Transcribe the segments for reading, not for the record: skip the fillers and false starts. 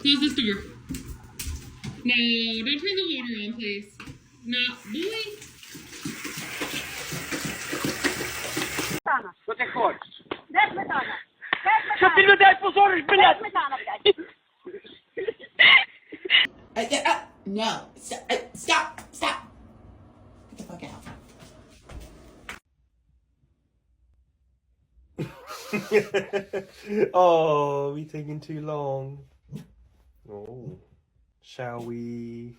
Close the door. No, don't turn the water on, please. No, boy. Що ти хочеш? Де сметана? Що ти людей позориш, блядь? Сметана, блядь. No. Stop. Stop. Get the fuck out. Oh, we taking too long. Oh, shall we?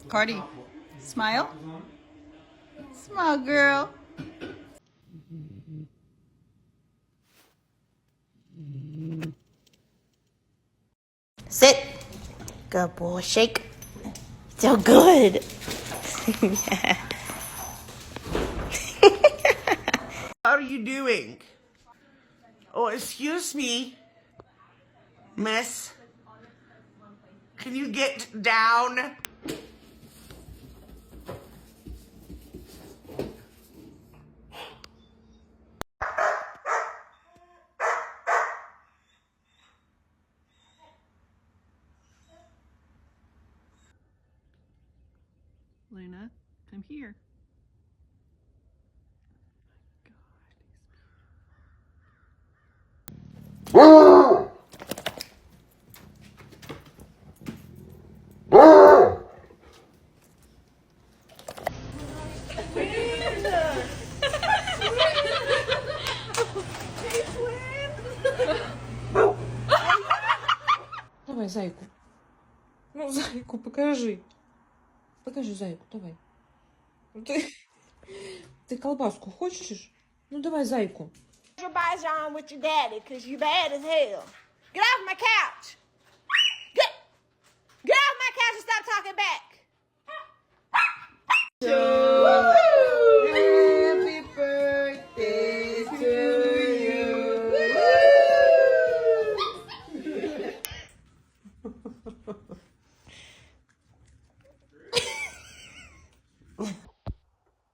Cardi, smile. Smile, girl. Sit. Good boy. Shake. So good. What are you doing? Oh, excuse me, miss. Can you get down? Luna, come here. Давай, зайку. Ну, зайку, покажи. Покажи зайку, давай. Ты колбаску хочешь? Ну, давай зайку. Your boys on with your daddy, cause you bad as hell. Get off my couch. Get off my couch and stop talking back. Happy birthday to you.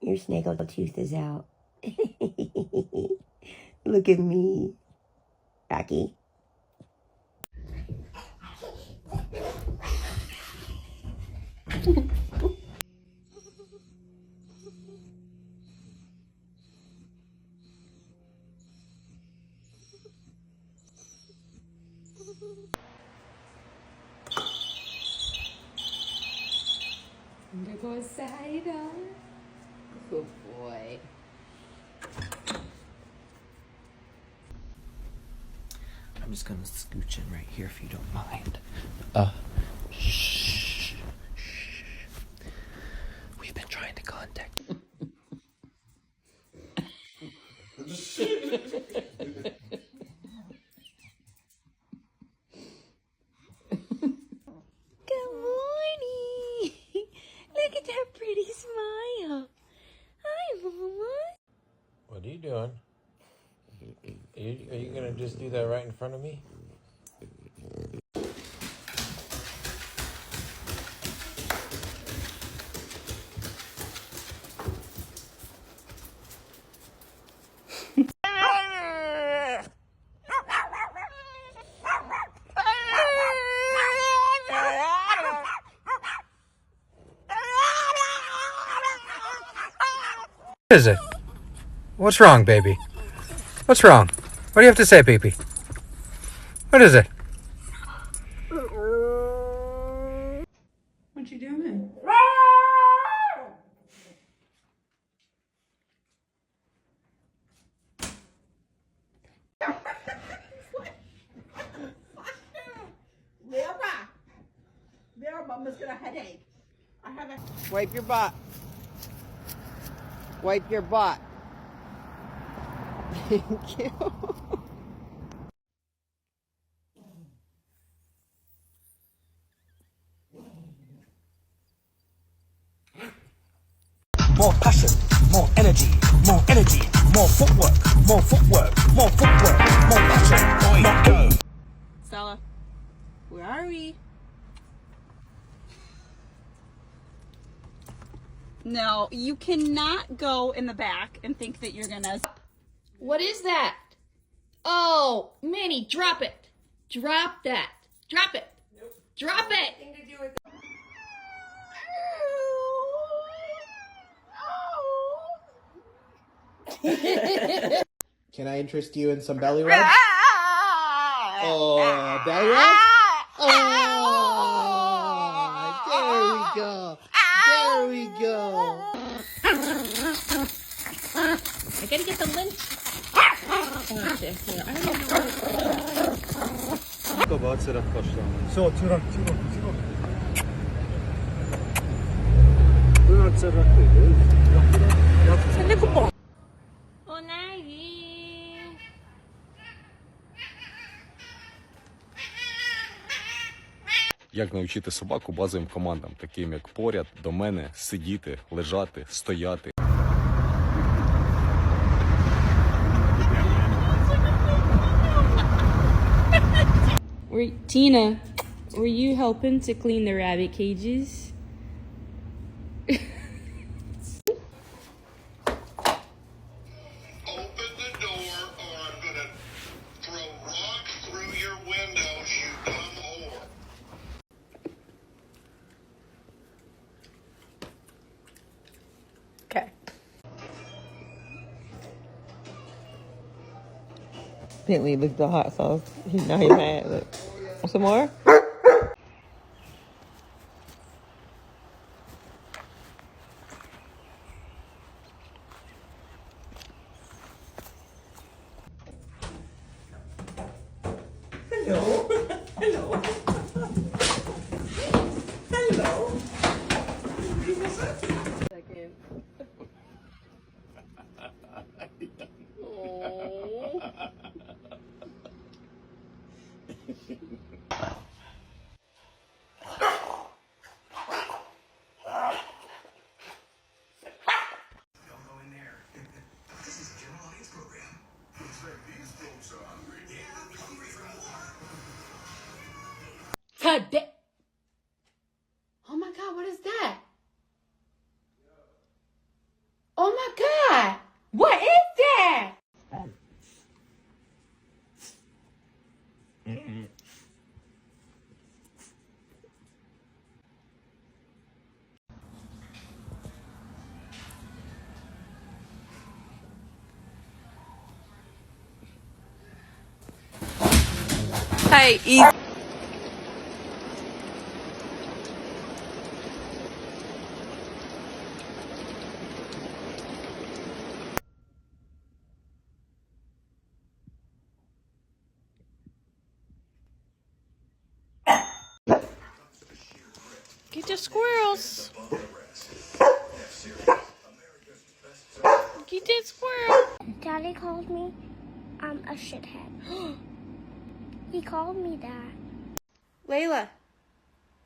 Your snaggle tooth is out. Look at me, Rocky. There goes Saida. Good boy. I'm just gonna scooch in right here if you don't mind. Shh. We've been trying to contact. Good morning. Look at that pretty smile. Hi, Mama. What are you doing? Are you gonna just do that right in front of me? What is it? What's wrong, baby? What's wrong? What do you have to say, baby? What is it? What you doing? Their mama's got a headache. I have a... Wipe your butt. Wipe your butt. Thank you. more passion, more energy, more footwork, more passion, more go. Stella, where are we? No, you cannot go in the back and think that you're gonna... What is that? Oh, Manny, drop it. Drop that. Drop it. Nope. Drop it. Can I interest you in some belly rubs? Oh, belly rubs? Oh, there we go. There we go. I gotta get the lint. So, Tiro. Oh, Naggy. Як навчити собаку базовим командам, таким як поряд, до мене, сидіти, лежати, стояти. Tina, were you helping to clean the rabbit cages? Open the door or I'm gonna throw rocks through your windows, you dumb whore. Okay. Bentley licked the hot sauce. Now he's mad. Look. Some more? Today. Oh my God, what is that? Oh my God, what is that? Hey, easy. Get the squirrels. Get that squirrel. Daddy called me a shithead. He called me that. Layla,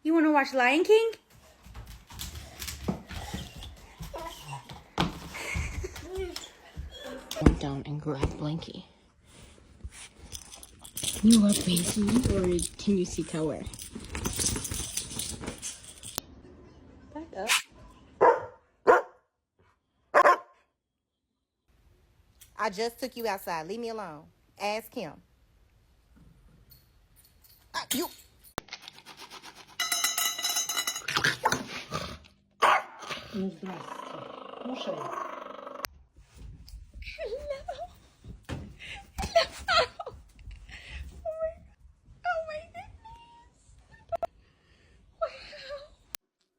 you want to watch Lion King? Jump down and grab Blanky. Can you love Blanky or can you see Tower? Back up. I just took you outside. Leave me alone. Ask him. You.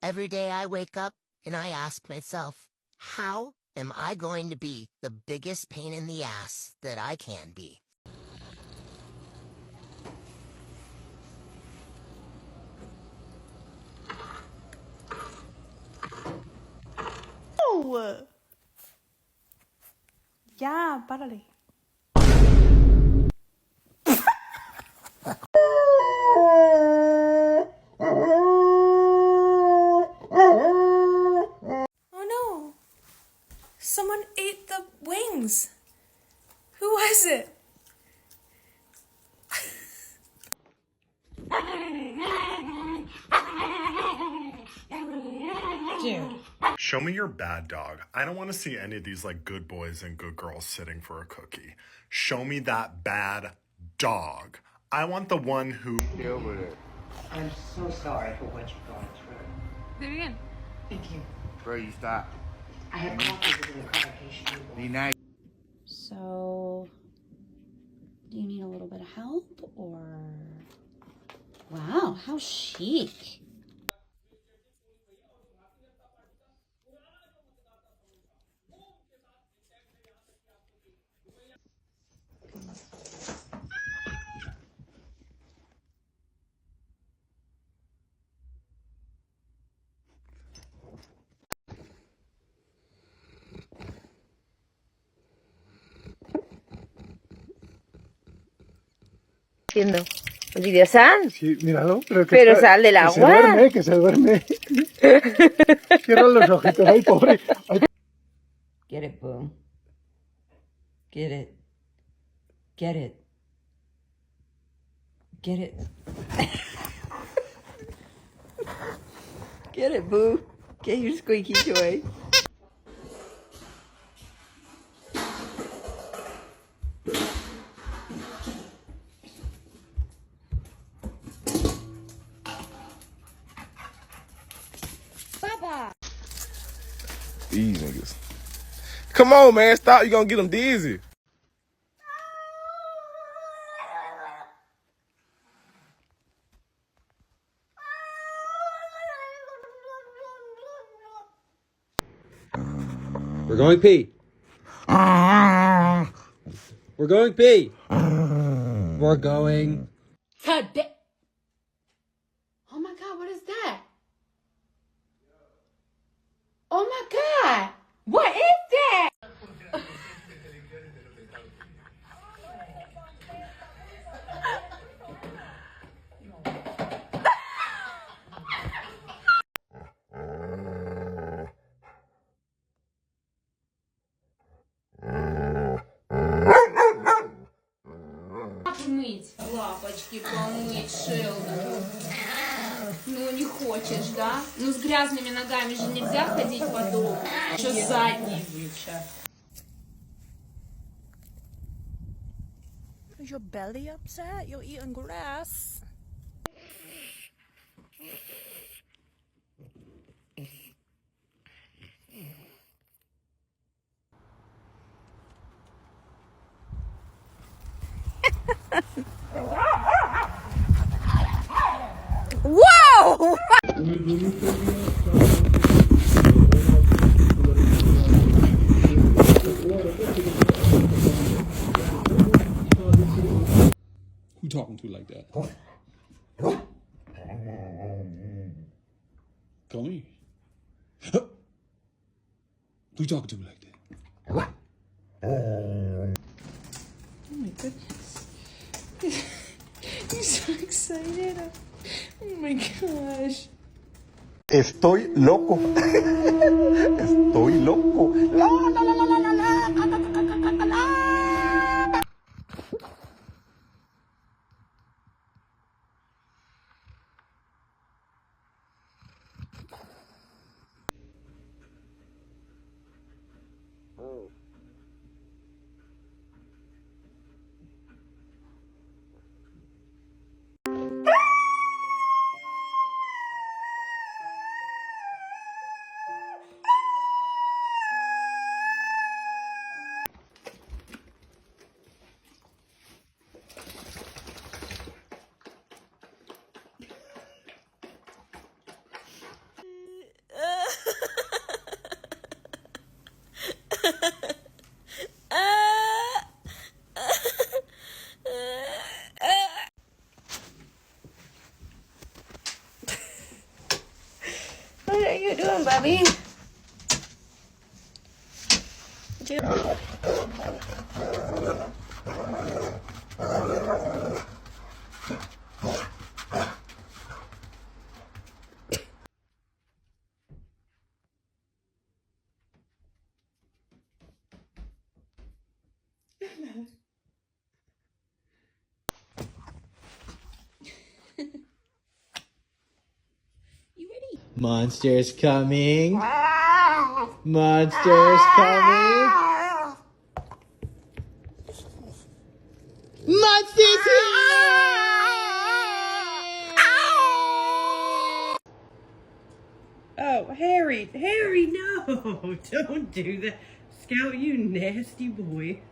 Every day I wake up and I ask myself, how am I going to be the biggest pain in the ass that I can be? Oh. Ya, párale. Oh no. scared. Show me your bad dog. I don't want to see any of these like good boys and good girls sitting for a cookie. Show me that bad dog. I want the one who... Stay over there. I'm so sorry for what you're going through. Do it again. Thank you. Bro, you stop. I have copies of the compilation. Be nice. So, do you need a little bit of help or? Wow, how chic. Haciendo. ¿Envidiosa? Sí, míralo. Pero, pero sal del agua. Que se duerme. Cierra los ojitos. Ay, pobre. Ay. Get it, boo. Get it. Get it. Get it. Get it, boo. Get your squeaky toy. These niggas. Come on, man. Stop. You're going to get them dizzy. We're going pee. We're going pee. We're going. God damn. Oh my God, what is that? Oh my God, what is that? Помыть лапочки, помыть Шелдон. Ну не хочешь, да? Ну с грязными ногами же нельзя ходить по дому. Что задний выше. Is your belly upset? You're eating grass. Whoa! Who talking to like that? Call me. Who talking to me like that? Oh my goodness. You're so excited. Oh my gosh. Estoy loco. Estoy loco. La, la, la, la, la, la, la, la, la, la, la. What are you doing, Bobby? You ready? Monsters coming. Monsters coming. Monsters here! Oh, Harry, no! Don't do that. Scout, you nasty boy.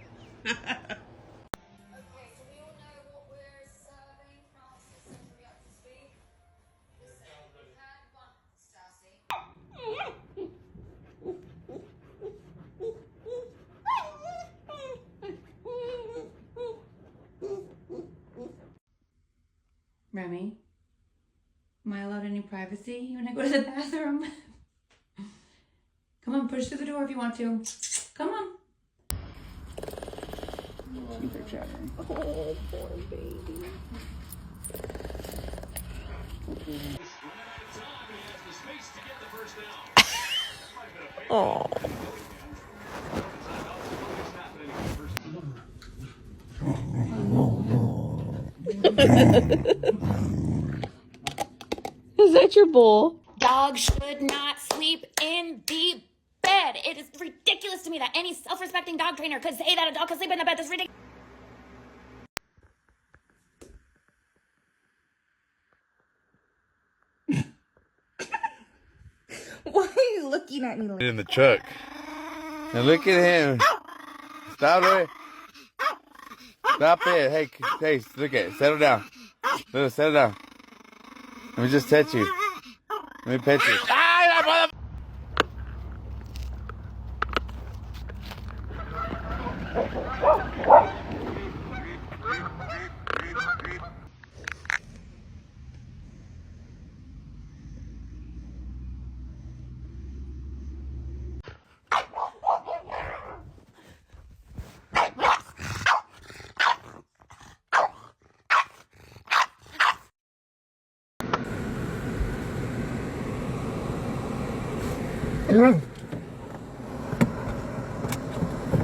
Remy, am I allowed any privacy? You wanna go to the bathroom? Come on, push through the door if you want to. Come on. Teeth are chattering. Oh, poor baby. Oh. Is that your bowl? Dogs should not sleep in the bed. It is ridiculous to me that any self-respecting dog trainer could say that a dog can sleep in the bed. That's ridiculous. Why are you looking at me like In the truck. And look at him. Stop it. Stop it. Hey, look at it. Settle down. Little, settle down. Let me just touch you. Let me pet you. Ah, mother.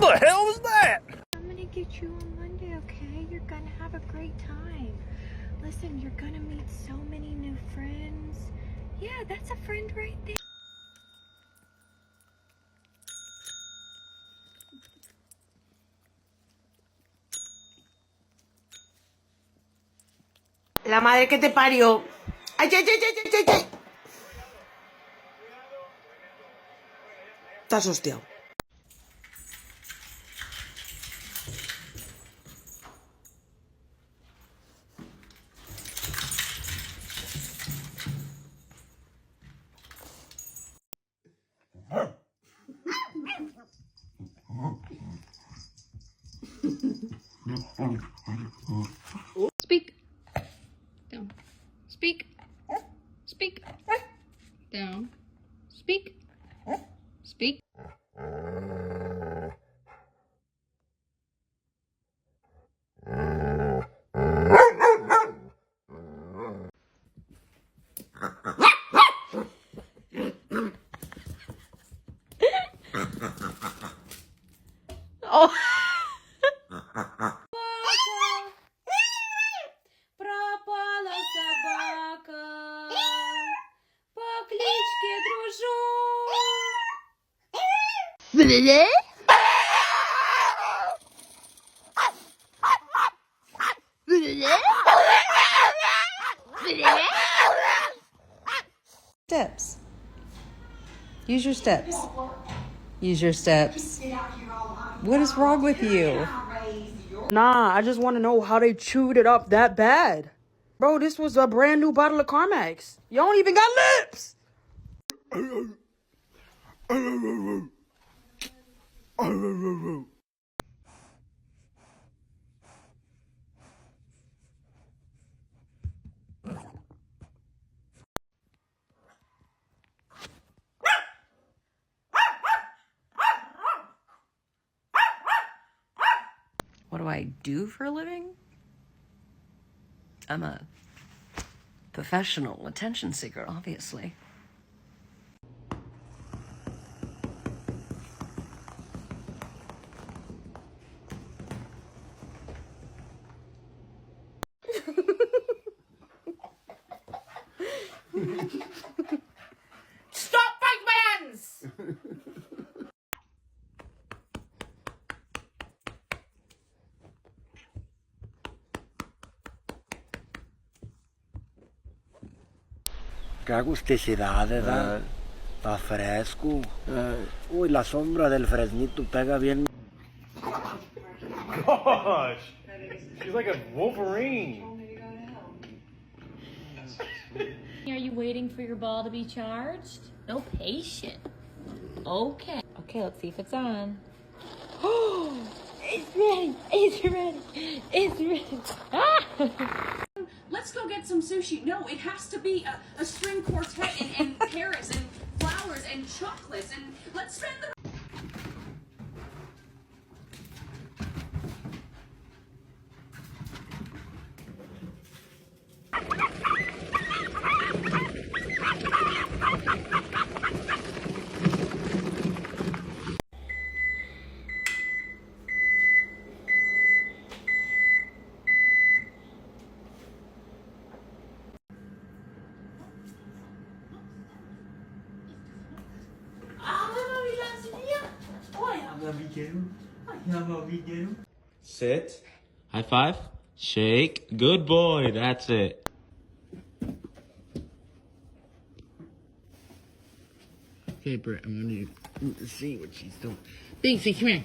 The hell was that? I'm gonna get you on Monday, okay? You're gonna have a great time. Listen, you're gonna meet so many new friends. Yeah, that's a friend right there. La madre que te parió. ¡Ay, ay, ay, ay, ay, ay! Estás hostiado. Speak. Down. Speak. Speak. Down. Speak. Speak. Oh. Пропала собака по кличке Дружок. Steps. Use your steps. Use your steps. What is wrong with you? Nah, I just want to know how they chewed it up that bad. Bro, this was a brand new bottle of Carmex. You don't even got lips. What do I do for a living? I'm a professional attention seeker, obviously. Qué agusticidad, ¿verdad? Está fresco. Uy, la sombra del fresnito pega bien. Gosh, she's like a Wolverine. Are you waiting for your ball to be charged? No patient. Okay. Okay, let's see if it's on. Oh, it's ready. It's ready. It's ready. Ah! Let's go get some sushi. No, it has to be a string quartet and carrots and flowers and chocolates and let's spend the... Sit. High five. Shake. Good boy. That's it. Okay, Britt, I'm gonna see what she's doing. Binksy, come here.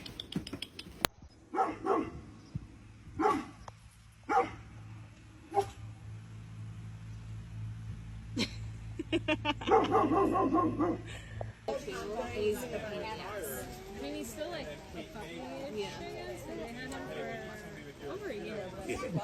He's a pain in the ass. I mean, he's still like a puppy-ish, I guess, and I had him for over a year. But...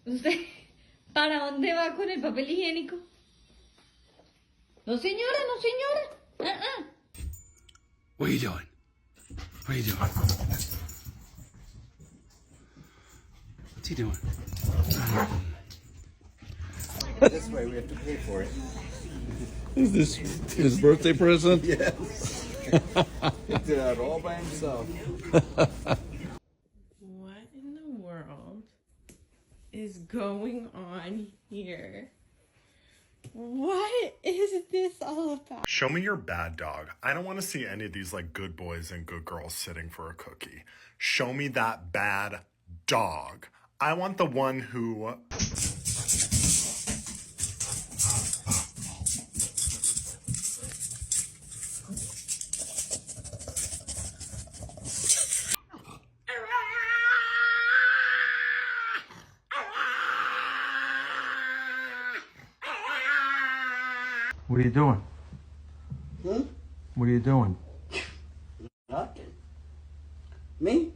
¿Usted para dónde va con el papel higiénico? No, señora, no, señora. What are you doing? What are you doing? What's he doing? This way we have to pay for it. Is this his birthday present? Yes. He did that all by himself. What in the world is going on here? What is this all about? Show me your bad dog. I don't want to see any of these like good boys and good girls sitting for a cookie. Show me that bad dog. I want the one who... What are you doing? Hmm? What are you doing? Nothing. Me?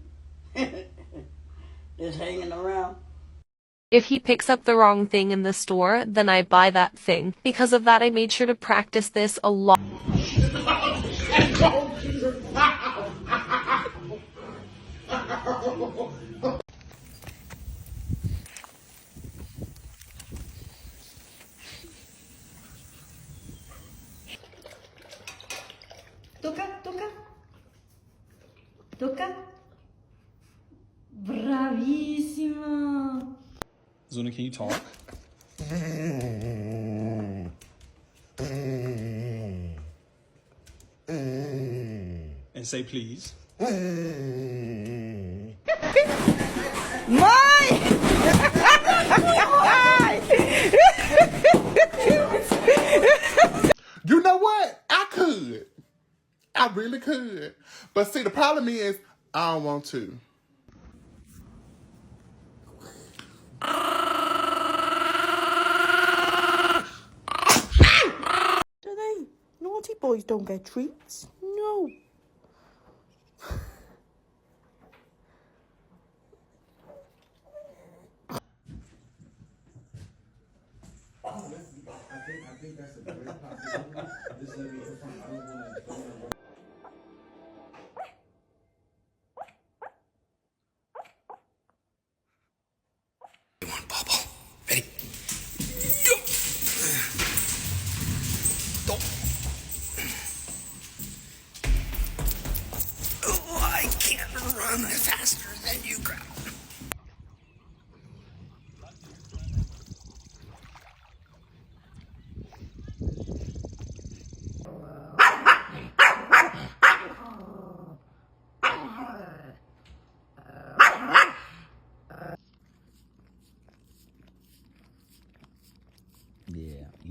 Just hanging around. If he picks up the wrong thing in the store, then I buy that thing. Because of that, I made sure to practice this a lot. Toca, toca. Toca. Bravissima. Zuna, can you talk? And say please. You know what? I could. I really could. But see, the problem is, I don't want to. Do they? Naughty boys don't get treats. No. I think that's a great possibility. Just let me confirm. I don't want to. One bubble. Ready? Oh, I can't run faster than you, crowd.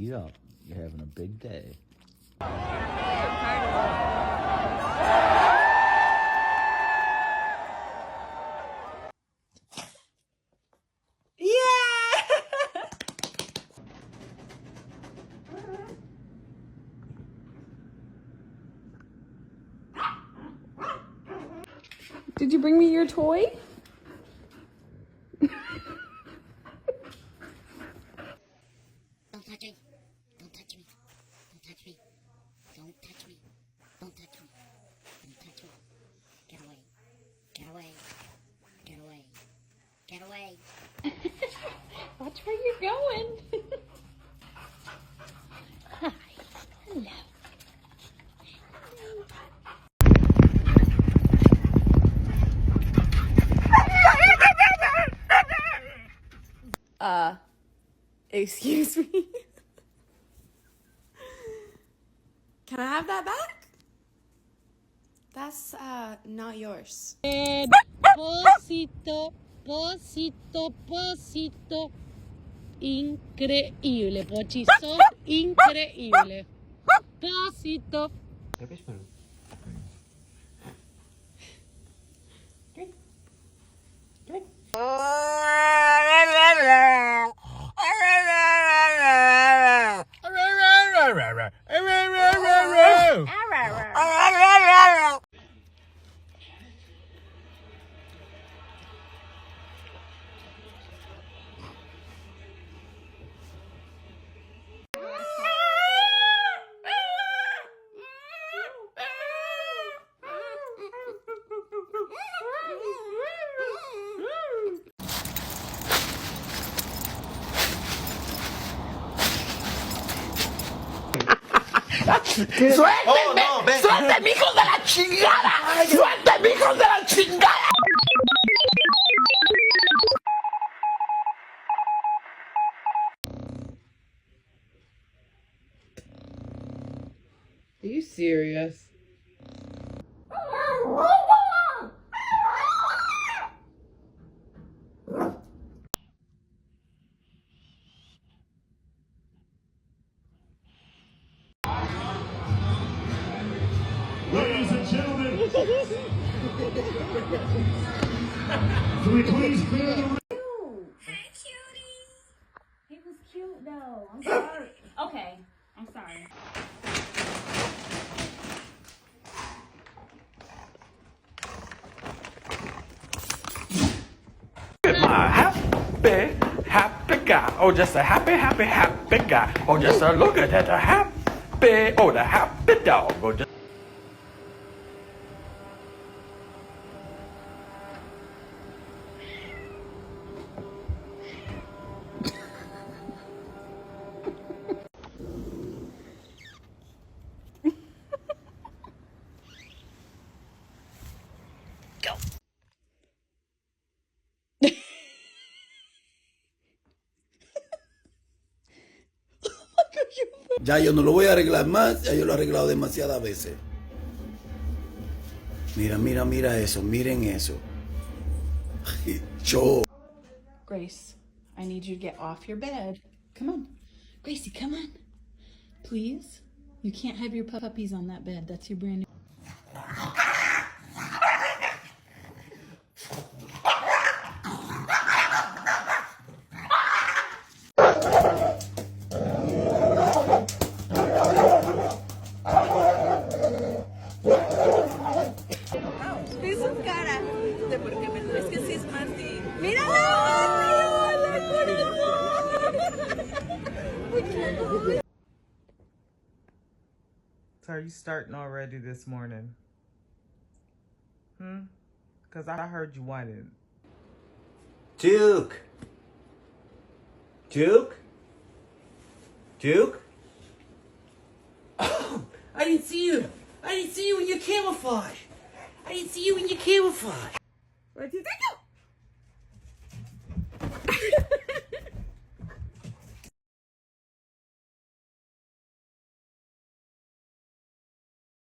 You're having a big day. Did you bring me your toy? Don't touch me. Don't touch me. Don't touch me. Don't touch me. Don't touch me. Don't touch me. Get away. Get away. Get away. Get away. Watch where you're going. Hi. Hello. Excuse me. Can I have that back? That's not yours. Posito, posito, posito. Increíble, Pochi. Sos increíble. Posito. ¡Suéltenme! ¡Suéltenme, hijos de la chingada! ¡Suéltenme, hijos de la chingada! Are you serious? Ladies and gentlemen, can we please clear the room? Hey, cutie. He was cute, though. I'm sorry. Okay, I'm sorry. My happy guy. Oh, just a happy guy. Oh, just a look at that, the happy dog. Oh, just Ya yo no lo voy a arreglar más, ya yo lo he arreglado demasiadas veces. Mira, mira, mira eso, miren eso. Yo. Grace, I need you to get off your bed. Come on. Gracie, come on. Please. You can't have your puppies on that bed. That's your brand new... Vi su cara de porque me es que sí es Martín. ¡Míralo! So are you starting already this morning? Because I heard you whining. Duke. Duke? Duke? Oh, I didn't see you. I didn't see you in your camouflage. I didn't see you in your camouflage. What did you do?